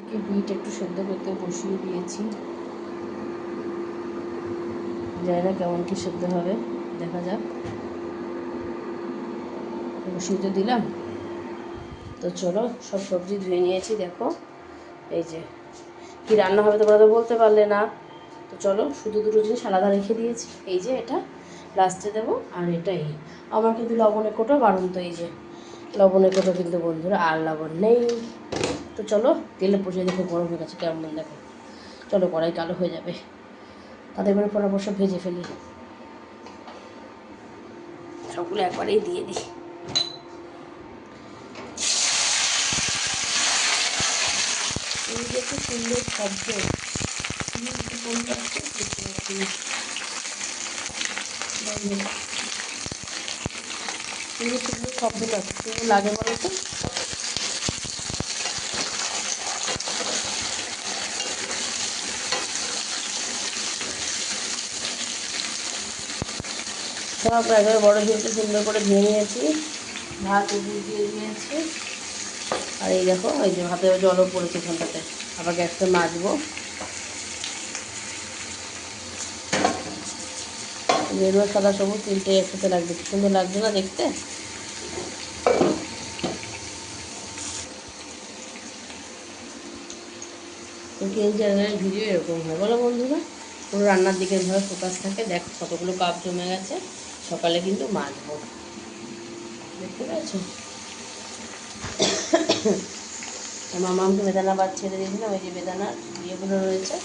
Bit একটু সেদ্ধ করতে বসিয়ে দিয়েছি, জানি না কেমন কি সেদ্ধ হবে, দেখা যাক। বসিয়ে তো দিলাম, তো চলো সব সবজি ধুয়ে নিয়েছি। দেখো এই যে কী রান্না হবে তোমরা তো বলতে পারলে না, তো চলো শুধু দুটো জিনিস আলাদা রেখে দিয়েছি। এই যে এটা লাস্টে দেবো, আর এটাই আমার কিন্তু লবণের কোটো বাড়ন্ত, এই যে লবণের কোটো কিন্তু বন্ধুরা, আর লবণ নেই। তো চলো তেলে পচিয়ে, দেখো গরম হয়ে গেছে কেমন, দেখো চলো কড়াই কালো হয়ে যাবে, তাদের করে পরামর্শ ভেজে ফেলি, সবগুলো একবারেই দিয়ে দিই। এই যে কি সুন্দর শব্দ, সুন্দর শব্দটা সুন্দর লাগে বলো তো। সব একবারে বড় ঝুলতে সুন্দর করে ধুয়ে নিয়েছি, ভাত উঠিয়ে দিয়ে দিয়েছি। আর এই দেখো এই যে হাতে জলও পড়েছে এখানটাতে, আবার গ্যাসটা মাজবো। গেরুয়া সাদা সবুজ তিনটে একসাথে লাগবে, কি সুন্দর লাগছে না দেখতে। কুকিং চ্যানেলের ভিডিও এরকম হয় বলো বন্ধুরা, পুরো রান্নার দিকে ভাবে ফোকাস থাকে। দেখো কতগুলো কাপ জমে গেছে, সকালে কিন্তু মাজবো, দেখতে পেয়েছো। মামাকে বেদানা ভাত ছেড়ে দিয়েছিলাম, ওই যে বেদানার ইয়েগুলো রয়েছে।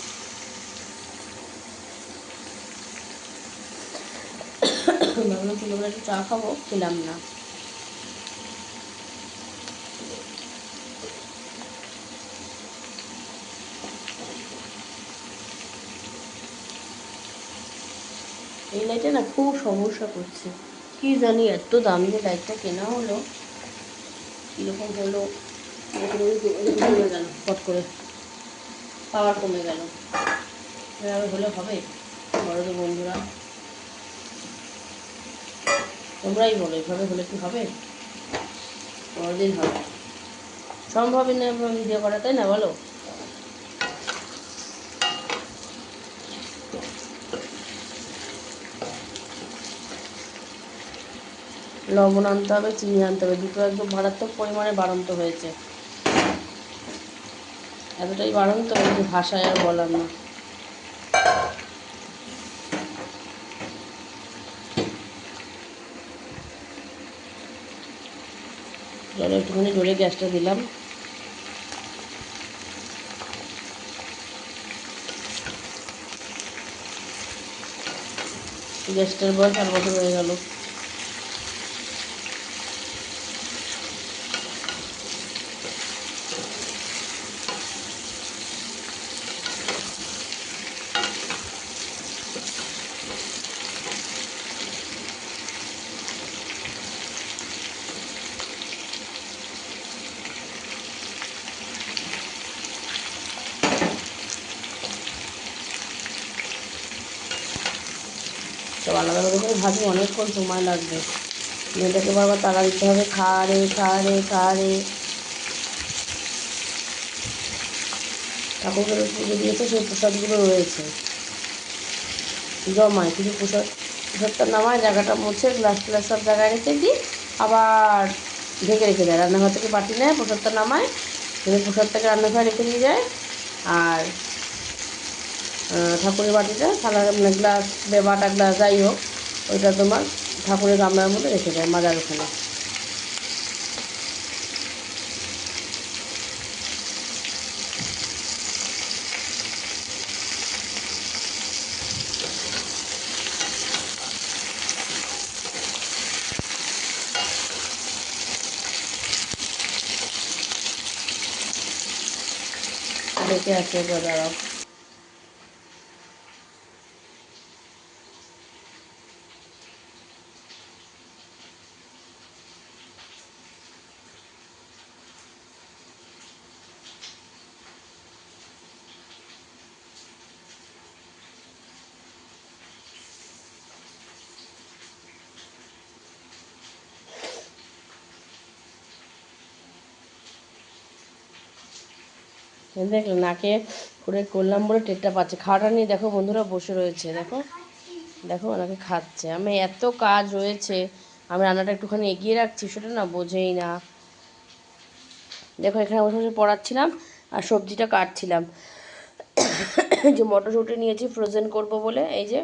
ভাবলাম ছোটোবেলা একটু চা খাবো, খেলাম না। এই লাইটটা না খুব সমস্যা করছে, কি জানি এত দাম দিয়ে লাইটটা কেনা হলো, কীরকম হলো, কমে গেল পট করে, পাওয়ার কমে গেল। এভাবে হলে হবে বড় তো বন্ধুরা, তোমরাই বলো এভাবে হলে কি হবে, বড়দিন হবে সম্ভবই না ভিডিও করা, তাই না বলো। লবণ আনতে হবে, চিনি আনতে হবে, দুটো একদম মারাত্মক পরিমাণে বাড়ন্ত হয়েছে, এতটাই বাড়ন্ত যে ভাষায় আর বলার না। জলে একটুখানি জোরে গ্যাসটা দিলাম, গ্যাসটার বয়স 8 বছর হয়ে গেল। সব আলাদা আলাদা করে ভাজবো, অনেকক্ষণ সময় লাগবে, মেয়েটাকে বারবার তাড়া দিতে হবে, খা রে খা রে খা রে। ঠাকুরকে পুজো দিয়েছে, সেই প্রসাদগুলো রয়েছে জমায়, কিছু প্রসাদটা নামায়, জায়গাটা মুছে গ্লাস ট্লাস সব জায়গায় রেখে দিই, আবার ঢেকে রেখে দেয়, রান্নাঘর থেকে বাটি নেয়, প্রসাদটা নামায়, প্রসাদটাকে রান্নাঘরে রেখে দিয়ে যায়, আর ঠাকুরের বাটিটা থালা মানে গ্লাস বাটা গ্লাস যাই হোক, ওইটা তোমার ঠাকুরের গামলার মধ্যে রেখে দেয় মাজার ওখানে। রেখে আছে দাঁড়াও। দেখলে নাকে করে করলাম বলে টেরটা পাচ্ছে। খাওয়াটা নিয়ে দেখো বন্ধুরা বসে রয়েছে, দেখো দেখো ওনাকে খাচ্ছে। আমি এত কাজ রয়েছে, আমি রান্নাটা একটুখানি এগিয়ে রাখছি, সেটা না বোঝেই না। দেখো এখানে বসে বসে পড়াচ্ছিলাম আর সবজিটা কাটছিলাম। যে মটরশুঁটি নিয়েছি ফ্রোজেন করব বলে, এই যে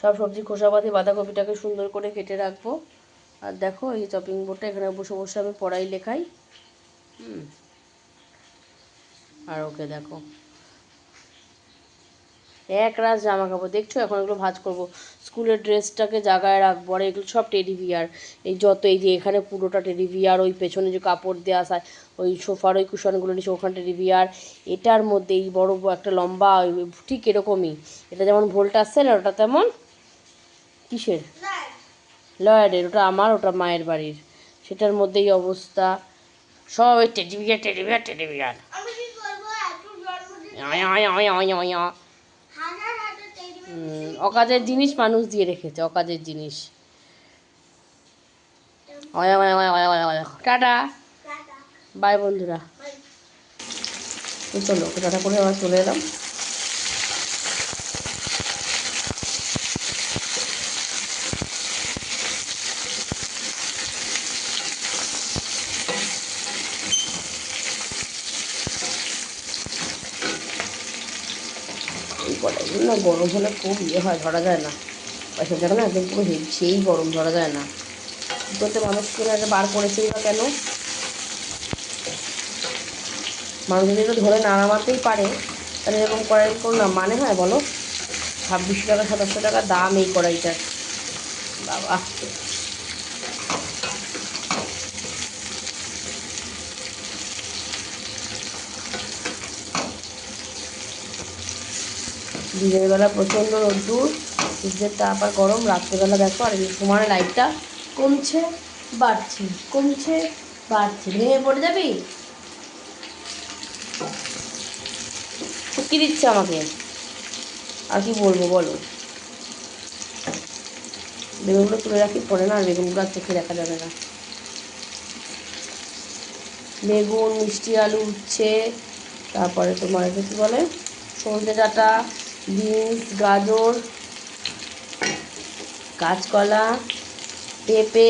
সব সবজি খোসাপাতি বাঁধাকপিটাকে সুন্দর করে কেটে রাখবো। আর দেখো এই চপিং বোর্ডটা, এখানে বসে বসে আমি পড়াই লেখাই। আর ওকে দেখো এক রাত জামা কাপড় দেখছো, এখন এগুলো ভাঁজ করবো। স্কুলের ড্রেসটাকে জায়গায় রাখবো। আর এগুলো সব টেডি বিয়ার, এই যত এই যে এখানে পুরোটা টেডি বিয়ার, ওই পেছনে যে কাপড় দেওয়া আছে ওই সোফার ওই কুশনগুলো নিচে ওখানে টেডি বিয়ার। এটার মধ্যে এই বড় একটা লম্বা ঠিক এরকমই, এটা যেমন ভোল্টাস সেলের, ওটা তেমন কিসের লয়েডের, ওটা আমার, ওটা মায়ের বাড়ির। সেটার মধ্যেই অবস্থা সব ওই teddy bear teddy bear teddy bear. অকাজের জিনিস মানুষ দিয়ে রেখেছে, অকাজের জিনিস। টাটা বাই বন্ধুরা। চলো টাটা করে আবার চলে এলাম। এই কড়াইগুলো না গরম হলে খুব ইয়ে হয়, ধরা যায় না। পয়সা যাবে না একদম পুরো সেই গরম, ধরা যায় না। কী করতে মানুষ করে একটা বার করেছেই বা কেন? মানুষ যদি একটু ধরে না নামাতেই পারে, তাহলে এরকম কড়াই কোনো না মানে হয় বলো? 2600 টাকা 2700 টাকা দাম এই কড়াইটার, বাবা। দিনের বেলা প্রচণ্ড রোদ্দুর, সূর্যের তাপ আর গরম। রাত্রেবেলা দেখো আর এই সময় লাইটটা কমছে বাড়ছে, কমছে বাড়ছে। ভেঙে পড়ে যাবি? ফুকি দিচ্ছে আমাকে, আর কি বলবো বলো। বেগুনগুলো তুলে রাখি, পরে না আর বেগুনগুলো আর চোখে দেখা যাবে না। বেগুন, মিষ্টি আলু, উচ্ছে, তারপরে তোমার এটা কী বলে, সজনে ডাঁটা, বিনস, গাজর, কাঁচকলা, পেঁপে,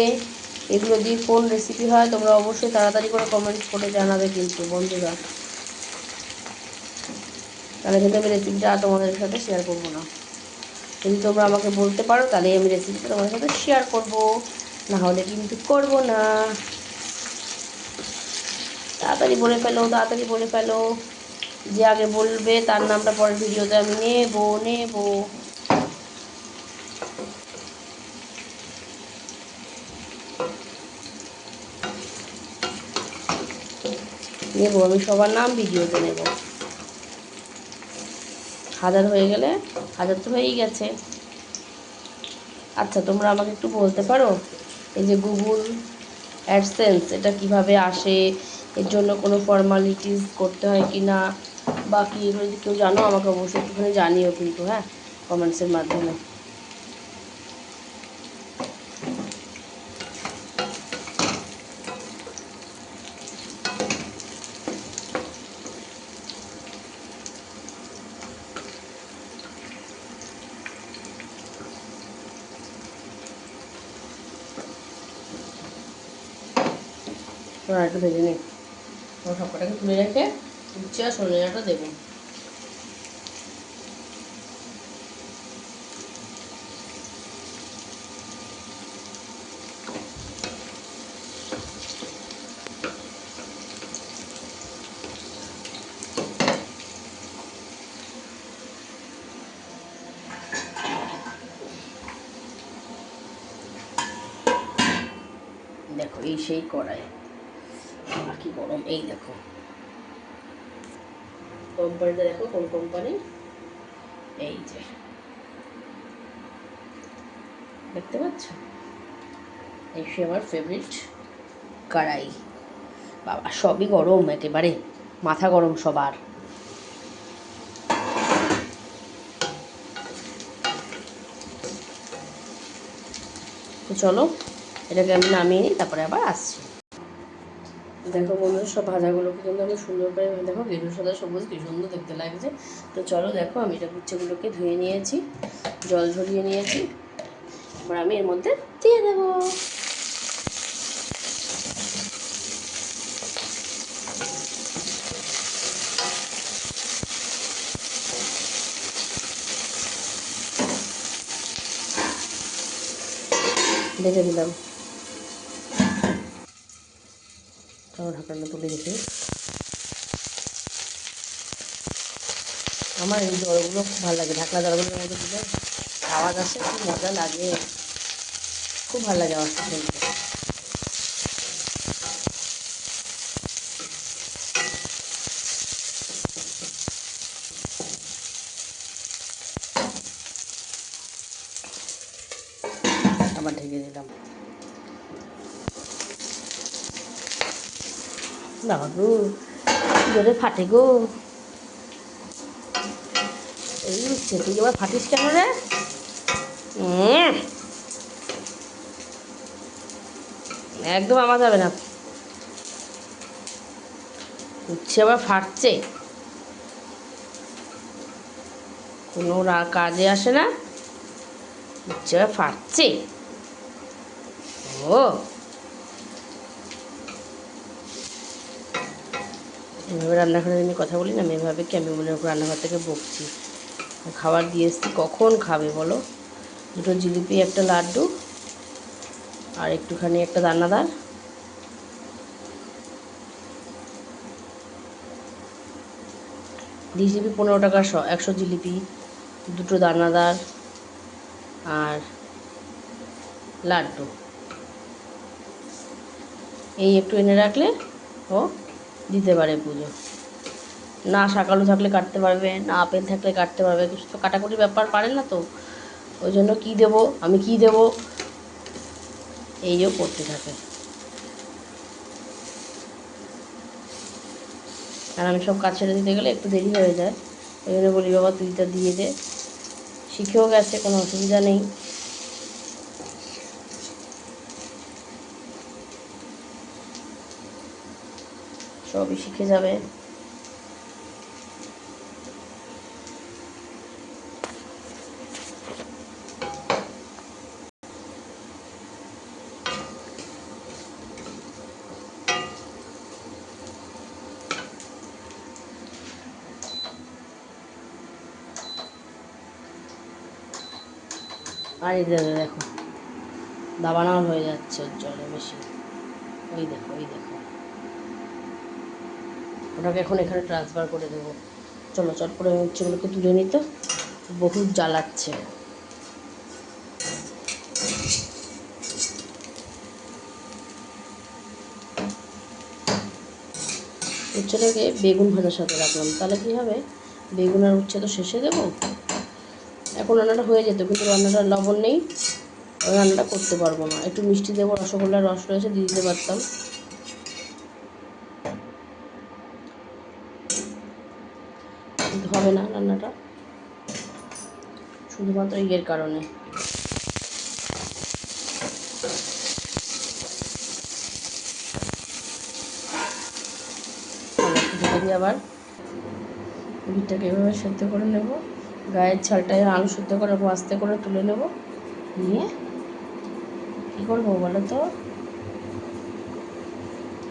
এগুলো দিয়ে কোন রেসিপি হয় তোমরা অবশ্যই তাড়াতাড়ি করে কমেন্ট করে জানাবে কিন্তু বন্ধুরা। তাহলে কিন্তু আমি রেসিপিটা আর তোমাদের সাথে শেয়ার করবো না। যদি তোমরা আমাকে বলতে পারো তাহলে আমি রেসিপিটা তোমাদের সাথে শেয়ার করব, না হলে কিন্তু করব না। তাড়াতাড়ি বলে ফেলো, তাড়াতাড়ি বলে ফেলো। যে আগে বলবে তার নামটা পরের ভিডিওতে আমি নেব নেব। নেব আমি সবার নাম ভিডিওতে নেব। 1000 হয়ে গেলে, 1000 তো হয়েই গেছে। আচ্ছা তোমরা আমাকে একটু বলতে পারো, এই যে গুগল অ্যাডসেন্স এটা কিভাবে আসে, এর জন্য কোনো ফর্মালিটিস করতে হয় কি না, বা কি, এগুলো যদি কেউ জানো আমাকে অবশ্যই একটুখানি জানিও কিন্তু, হ্যাঁ, কমেন্টসের মাধ্যমে। তোমরা একটু ভেজে নিই, সব কটাকে তুলে রেখে উচ্ছে আর সজনে ডাঁটা দেবো। দেখো এই সেই কড়াই, কি গরম। এই দেখো কোম্পানিটা, দেখো কোন কোম্পানি, এই যে দেখতে পাচ্ছ, এই সে আমার ফেভারিট কড়াই। বাবা সবই গরম, একেবারে মাথা গরম সবার। তো চলো এটাকে আমি নামিয়ে নিই, তারপরে আবার আসছি। দেখো বন্ধুরা, সব ভাজাগুলোকে কিন্তু আমি সুন্দর করে দেখো গেরুর সাদা সবুজ কি সুন্দর দেখতে লাগছে। তো চলো দেখো, আমি এটা গুচ্ছেগুলোকে ধুয়ে নিয়েছি, জল ঝরিয়ে নিয়েছি। এবার আমি এর মধ্যে দিয়ে দেবো। ঢেকে দিলাম। তারপর ঢাকনাটা তুলে রেখে আমার এই জলগুলো খুব ভালো লাগে, ঢাকনা জলগুলোর মধ্যে দিলে আওয়াজ আসে, খুব মজা লাগে, খুব ভালো লাগে আওয়াজটা শুনতে। আবার ঢেকে দিলাম। বাবা গো, জোরে ফাটে গো। এই উঠছে, তুই আবার ফাটিস কেন রে? একদম আমার যাবে না, উঠছে আবার ফাটছে, কোনো কাজে আসে না, উঠছে আবার ফাটছে। ও এভাবে রান্নাঘরে আমি কথা বলি না, আমি এভাবে কি আমি মনে করি রান্নাঘর থেকে বকছি। খাবার দিয়ে এসছি, কখন খাবে বলো? দুটো জিলিপি, একটা লাড্ডু, আর একটুখানি একটা দানাদার। জিলিপি 15 টাকা 100 জিলিপি, দুটো দানাদার আর লাড্ডু, এই একটু এনে রাখলে ও দিতে পারে পুজো। না শাকালু থাকলে কাটতে পারবে, না আপেল থাকলে কাটতে পারবে, কিছু তো কাটাকুটির ব্যাপার পারে না, তো ওই জন্য কী দেবো, আমি কী দেবো এইও করতে থাকে। আর আমি সব কাজ ছেড়ে দিতে গেলে একটু দেরি হয়ে যায়, ওই জন্য বলি বাবা তুই তা দিয়ে দে। শিখেও গেছে, কোনো অসুবিধা নেই। সবই শিখে যাবে। আর এই দেখো দাবানল হয়ে যাচ্ছে ওর জলে বেশি, ওই দেখো ওই দেখো, ওটাকে এখন এখানে ট্রান্সফার করে দেবো। চলো চট করে উচ্ছেগুলোকে তুলে নিতে, বহুত জ্বালাচ্ছে। উচ্ছেটাকে বেগুন ভাজার সাথে রাখলাম, তাহলে কী হবে, বেগুন আর উচ্ছে তো শেষে দেবো। এখন রান্নাটা হয়ে যেত, কিন্তু রান্নাটা লবণ নেই, ওই রান্নাটা করতে পারবো না। একটু মিষ্টি দেবো, রসগোল্লার রস রয়েছে, দিয়ে দিতে পারতাম, কিন্তু হবে না রান্নাটা, শুধুমাত্র ইয়ের কারণে। দিয়ে আবার বিটটাকে এভাবে সেদ্ধ করে নেব, গায়ের ছালটায় আলু সেদ্ধ করে আস্তে করে তুলে নেব, নিয়ে কী করবো বলো তো,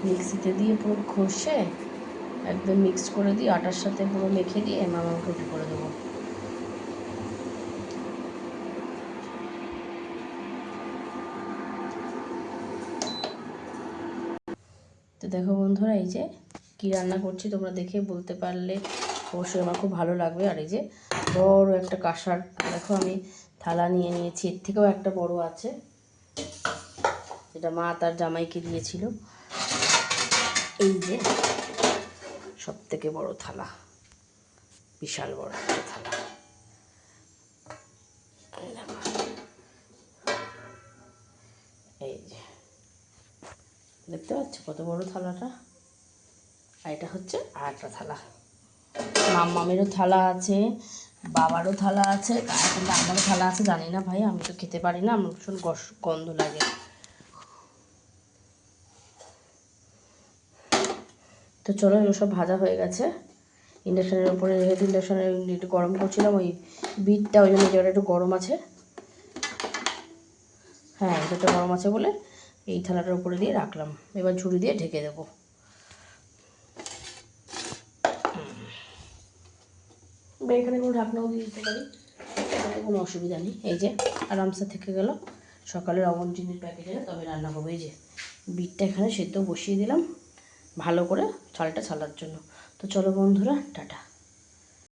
মিক্সিতে দিয়ে পুরো ঘষে একদম মিক্স করে দিয়ে আটার সাথে পুরো মেখে দিয়ে মামাকে রুটি করে দেবো। তো দেখো বন্ধুরা, এই যে কী রান্না করছি তোমরা দেখে বলতে পারলে অবশ্যই আমার খুব ভালো লাগবে। আর এই যে বড় একটা কাঁসার দেখো আমি থালা নিয়ে নিয়েছি, এর থেকেও একটা বড় আছে, যেটা মা তার জামাইকে দিয়েছিল। এই যে সব থেকে বড় থালা, বিশাল বড় একটা থালা, এই যে দেখতে পাচ্ছ কত বড় থালাটা। আর এটা হচ্ছে আর একটা থালা, মামেরও থালা আছে, বাবারও থালা আছে, কিন্তু আমারও থালা আছে, জানি না ভাই, আমি তো খেতে পারি না, আমার ভীষণ গন্ধ লাগে। তো চলো, এগুলো সব ভাজা হয়ে গেছে। ইন্ডাকশানের উপরে যেহেতু ইন্ডাকশানে একটু গরম করছিলাম, ওই বিটটা ওই জন্য জায়গাটা একটু গরম আছে। হ্যাঁ, এটা গরম আছে বলে এই থালাটার উপরে দিয়ে রাখলাম। এবার ঝুড়ি দিয়ে ঢেকে দেবো। বা এখানে কোনো ঢাকনাও দিয়ে দিতে পারি, এখানে কোনো অসুবিধা নেই। এই যে আরামসে থেকে গেল সকালের অমন চিনির প্যাকেটে, তবে রান্না করবো। এই যে বিটটা এখানে সেদ্ধ বসিয়ে দিলাম ভালো করে চালটা ছালার জন্য। তো চলো বন্ধুরা, টাটা।